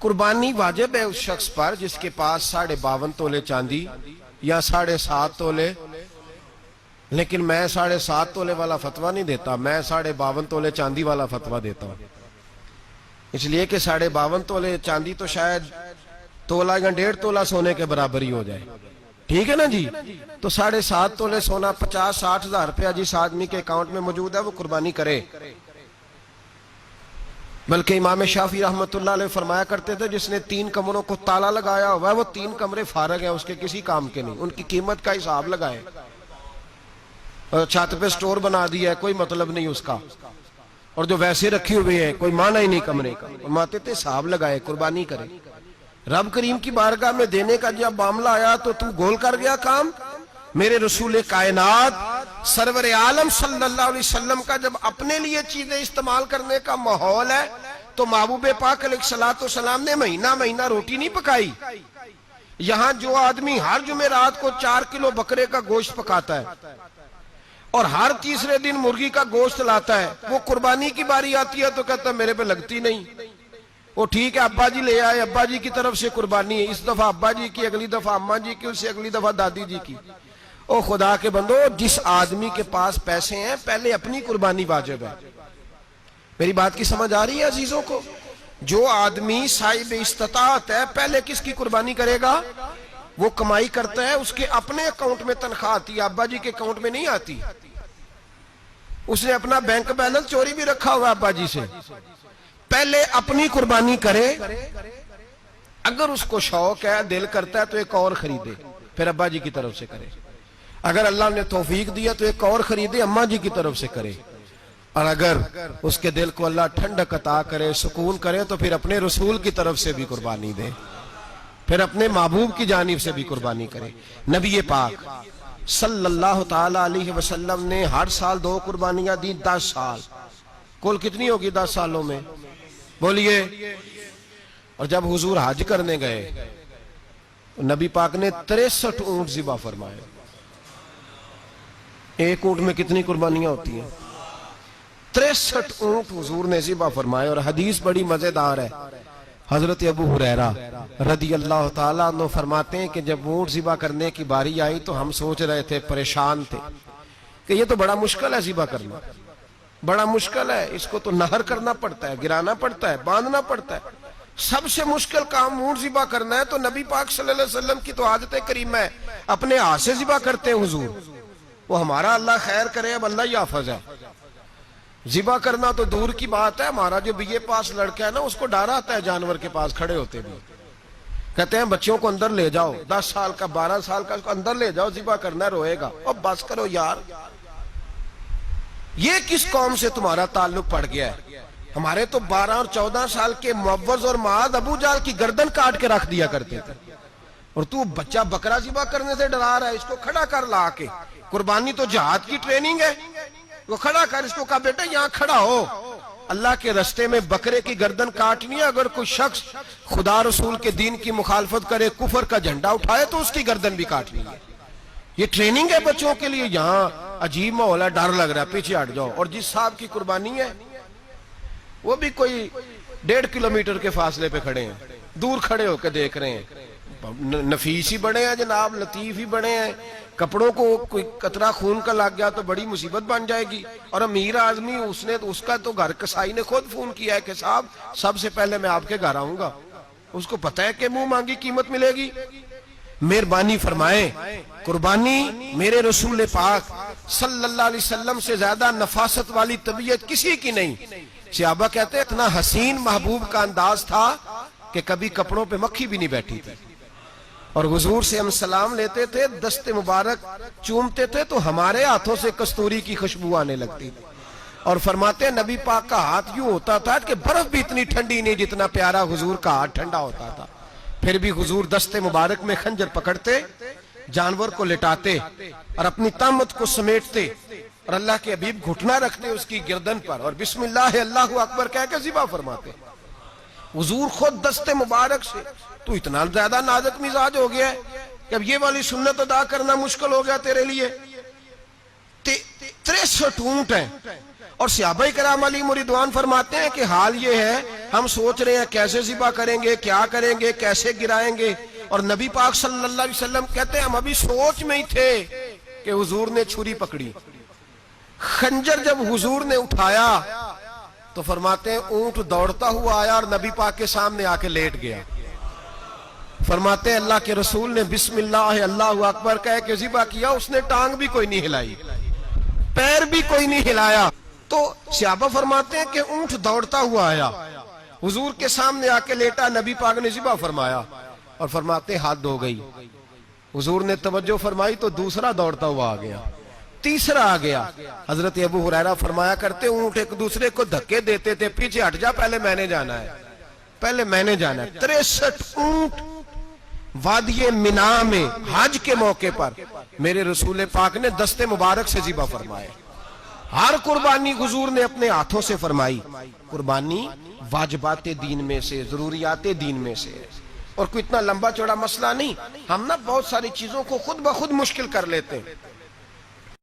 قربانی واجب ہے اس شخص پر جس کے پاس 52.5 تولے چاندی یا 7.5 تولے، لیکن میں 7.5 تولے والا فتویٰ نہیں دیتا، میں 52.5 تولے چاندی والا فتویٰ دیتا ہوں، اس لیے کہ 52.5 تولے چاندی تو شاید تولہ یا 1.5 تولہ سونے کے برابر ہی ہو جائے، ٹھیک ہے نا جی؟ تو 7.5 تولے سونا 50-60 ہزار روپیہ جس آدمی کے اکاؤنٹ میں موجود ہے وہ قربانی کرے۔ بلکہ امام شافعی رحمۃ اللہ علیہ فرمایا کرتے تھے جس نے 3 کمروں کو تالا لگایا ہوا ہے وہ 3 کمرے فارغ ہیں، اس کے کسی کام کے نہیں، ان کی قیمت کا حساب لگائے، چھت پہ سٹور بنا دیا ہے کوئی مطلب نہیں اس کا، اور جو ویسے رکھی ہوئے ہیں کوئی معنی ہی نہیں کمرے کا، فرماتے تھے حساب لگائے قربانی کرے۔ رب کریم کی بارگاہ میں دینے کا جب معاملہ آیا تو گول کر گیا کام۔ میرے رسول کائنات سرور عالم صلی اللہ علیہ وسلم کا جب اپنے لیے چیزیں استعمال کرنے کا ماحول ہے تو محبوب پاک علیہ الصلوۃ والسلام نے مہینہ روٹی نہیں پکائی۔ یہاں جو آدمی ہر جمعرات کو 4 کلو بکرے کا گوشت پکاتا ہے اور ہر تیسرے دن مرغی کا گوشت لاتا ہے، وہ قربانی کی باری آتی ہے تو کہتا ہے میرے پہ لگتی نہیں، وہ ٹھیک ہے ابا جی لے آئے، ابا جی کی طرف سے قربانی ہے، اس دفعہ ابا جی کی، اگلی دفعہ اماں جی کی، اس سے اگلی دفعہ دادی جی کی۔ او خدا کے بندو، جس آدمی کے پاس پیسے ہیں پہلے اپنی قربانی واجب ہے۔ میری بات کی سمجھ آ رہی ہے عزیزوں کو؟ جو آدمی صاحب استطاعت ہے پہلے کس کی قربانی کرے گا؟ وہ کمائی کرتا ہے، اس کے اپنے اکاؤنٹ میں تنخواہ آتی ہے، ابا جی کے اکاؤنٹ میں نہیں آتی، اس نے اپنا بینک بیلنس چوری بھی رکھا ہوا ابا جی سے۔ پہلے اپنی قربانی کرے، اگر اس کو شوق ہے دل کرتا ہے تو ایک اور خریدے، پھر ابا جی کی طرف سے کرے، اگر اللہ نے توفیق دیا تو ایک اور خریدے اماں جی کی طرف سے کرے، اور اگر اس کے دل کو اللہ ٹھنڈک عطا کرے، سکون کرے تو پھر اپنے رسول کی طرف سے بھی قربانی دے، پھر اپنے محبوب کی جانب سے بھی قربانی کرے۔ نبی پاک صلی اللہ تعالی علیہ وسلم نے ہر سال 2 قربانیاں دی، 10 سال، کل کتنی ہوگی 10 سالوں میں؟ بولیے۔ اور جب حضور حج کرنے گئے نبی پاک نے 63 اونٹ ذبح فرمائے۔ ایک اونٹ میں کتنی قربانیاں ہوتی ہیں؟ 63 اونٹ حضور نے ذبح فرمائے۔ اور حدیث بڑی مزیدار ہے، حضرت ابو ہریرہ رضی اللہ تعالیٰ عنہ فرماتے ہیں کہ جب اونٹ ذبح کرنے کی باری آئی تو ہم سوچ رہے تھے، پریشان تھے کہ یہ تو بڑا مشکل ہے ذبح کرنا، بڑا مشکل ہے، اس کو تو نہر کرنا پڑتا ہے، گرانا پڑتا ہے، باندھنا پڑتا ہے، سب سے مشکل کام اونٹ ذبح کرنا ہے۔ تو نبی پاک صلی اللہ علیہ وسلم کی تو عادت کریمہ ہے، اپنے ہاتھ سے ذبح کرتے ہیں حضور، وہ ہمارا اللہ خیر کرے، اب اللہ ہی حافظ ہے، ذبح کرنا تو دور کی بات ہے۔ ہمارا جو BA پاس لڑکا ہے نا، اس کو ڈر آتا ہے جانور کے پاس کھڑے ہوتے بھی، کہتے ہیں بچوں کو اندر لے جاؤ، 10 سال کا 12 سال کا، اس کو اندر لے جاؤ، ذبح کرنا روئے گا، اور بس کرو یار، یہ کس قوم سے تمہارا تعلق پڑ گیا ہے؟ ہمارے تو 12 اور 14 سال کے معوذ اور معاذ ابو جہل کی گردن کاٹ کے رکھ دیا کرتے تھے، اور تو بچہ بکرا ذبح کرنے سے ڈرا رہا ہے، اس کو کھڑا کر لا کے، قربانی تو جہاد کی ٹریننگ ہے، وہ کھڑا کر، اس کو کہا بیٹا یہاں کھڑا ہو، اللہ کے رستے میں بکرے کی گردن کاٹنی ہے، اگر کوئی شخص خدا رسول کے دین کی مخالفت کرے، کفر کا جھنڈا اٹھائے تو اس کی گردن بھی کاٹنی ہے، یہ ٹریننگ ہے بچوں کے لیے۔ یہاں عجیب ماحول ہے، ڈر لگ رہا ہے، پیچھے ہٹ جاؤ، اور جس صاحب کی قربانی ہے وہ بھی کوئی 1.5 کلومیٹر کے فاصلے پہ کھڑے ہیں، دور کھڑے ہو کے دیکھ رہے ہیں، نفیس ہی بڑے ہیں جناب، لطیف ہی بڑے ہیں، کپڑوں کو کوئی قطرہ خون کا لگ گیا تو بڑی مصیبت بن جائے گی۔ اور امیر آدمی، اس کا تو گھر کسائی نے خود فون کیا ہے کہ صاحب سب سے پہلے میں آپ کے گھر آؤں گا، اس کو پتہ ہے کہ منہ مانگی قیمت ملے گی۔ مہربانی فرمائیں، قربانی میرے رسول پاک صلی اللہ علیہ وسلم سے زیادہ نفاست والی طبیعت کسی کی نہیں۔ صحابہ کہتے ہیں اتنا حسین محبوب کا انداز تھا کہ کبھی کپڑوں پہ مکھی بھی نہیں بیٹھی تھی، اور حضور سے ہم سلام لیتے تھے، دست مبارک چومتے تھے تو ہمارے ہاتھوں سے کستوری کی خوشبو آنے لگتی تھی، اور فرماتے ہیں نبی پاک کا ہاتھ یوں ہوتا تھا کہ برف بھی اتنی ٹھنڈی نہیں جتنا پیارا حضور کا ہاتھ ٹھنڈا ہوتا تھا، پھر بھی حضور دست مبارک میں خنجر پکڑتے، جانور کو لٹاتے اور اپنی طامت کو سمیٹتے، اور اللہ کے حبیب گھٹنا رکھتے اس کی گردن پر، اور بسم اللہ اللہ اکبر کہہ کے ذبح فرماتے۔ حضور خود دست مبارک سے، تو اتنا زیادہ نازک مزاج ہو گیا ہے کہ اب یہ والی سنت ادا کرنا مشکل ہو گیا تیرے لیے۔ 63 اونٹ ہیں، اور صحابہ کرام علیہم رضوان فرماتے ہیں کہ حال یہ ہے ہم سوچ رہے ہیں کیسے ذبح کریں گے، کیا کریں گے، کیسے گرائیں گے، اور نبی پاک صلی اللہ علیہ وسلم کہتے ہیں ہم ابھی سوچ میں ہی تھے کہ حضور نے چھری پکڑی، خنجر جب حضور نے اٹھایا تو فرماتے ہیں اونٹ دوڑتا ہوا آیا اور نبی پاک کے سامنے آ کے لیٹ گیا۔ فرماتے ہیں اللہ کے رسول نے بسم اللہ اللہ اکبر کہہ کے ذبح کیا، اس نے ٹانگ بھی کوئی نہیں ہلائی، پیر بھی کوئی نہیں ہلایا۔ تو صحابہ فرماتے ہیں کہ اونٹ دوڑتا ہوا آیا، حضور کے سامنے آ کے لیٹا، نبی پاک نے ذبح فرمایا اور فرماتے ہیں حد ہو گئی۔ حضور نے توجہ فرمائی تو دوسرا دوڑتا ہوا آ گیا، تیسرا آ گیا۔ حضرت ابو ہریرہ فرمایا کرتے اونٹ ایک دوسرے کو دھکے دیتے تھے، پیچھے ہٹ جا، پہلے میں نے جانا ہے، پہلے میں نے جانا ہے۔ 63 اونٹ وادی مینا میں حج کے موقع پر میرے رسول پاک نے دست مبارک سے ذبح فرمائے۔ ہر قربانی حضور نے اپنے ہاتھوں سے فرمائی۔ قربانی واجبات دین میں سے، ضروریات دین میں سے، اور کوئی اتنا لمبا چوڑا مسئلہ نہیں۔ ہم نا بہت ساری چیزوں کو خود بخود مشکل کر لیتے ہیں۔